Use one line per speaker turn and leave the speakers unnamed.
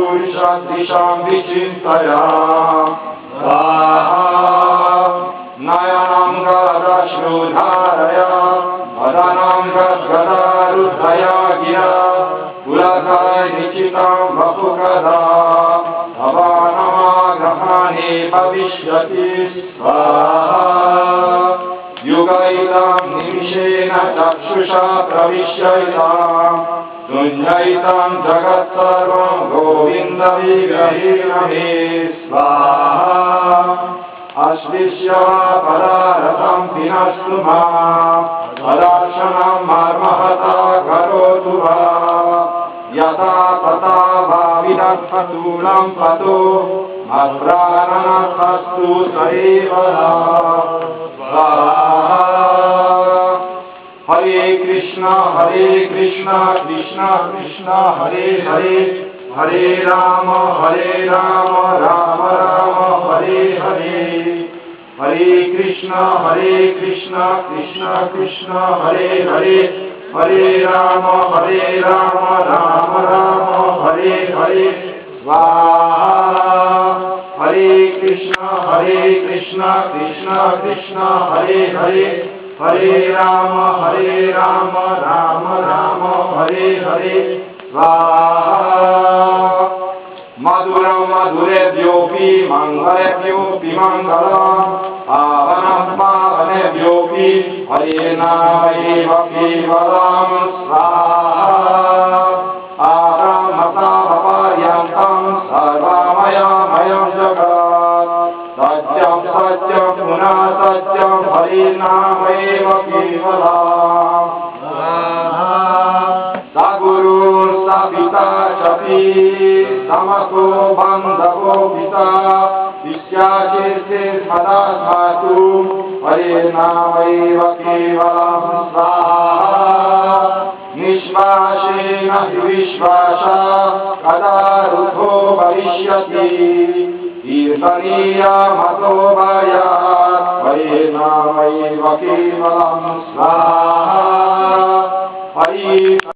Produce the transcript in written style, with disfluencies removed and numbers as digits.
पुरुषदृशां विचिन्तया नयनं गदश्रुधारया वदनं गद्गदारुद्धया गिरा पुलकाय निचितं वपुकदा भवानमाग्रहाणे भविष्यति स्वाहा युगैतां निमिषेण चक्षुषा प्रविश्यैतां तुञ्जैतां जगत्सर्वं गोविन्दविग्रहेण मे स्वाहा अस्विष्य पदारथं विनस्तु मां पदार्शनं मर्महता करोतु वा यथा तथा भाविदत्फूलं पतो अप्राणनस्तु सैव हरे कृष्ण कृष्ण कृष्ण हरे हरे हरे राम राम राम हरे हरे हरे कृष्ण कृष्ण कृष्ण हरे हरे हरे राम राम राम हरे हरे स्वाहा हरे कृष्ण कृष्ण कृष्ण हरे हरे हरे राम राम राम हरे हरे स्वाहा मधुरं मधुरेभ्योऽपि मङ्गलेभ्योऽपि मङ्गलम् पावनं पावनेभ्योऽपि हरे नामैव केवलं स्वाहा आरामतामपर्यन्तं सर्वमयमयं जगत् सत्यं सत्यं पुनः सत्यं हरे नामैव केवलम् सगुरुः स पिता च समको बन्धवो पिता विश्याचेते सदा धातु हरे नामैव केवलं स्वाहा निश्वासेन हि विश्वासः कदा रुद्धो भविष्यति कीर्तनीयमतो भयात् हरे नामैव केवलं स्वाहा हरि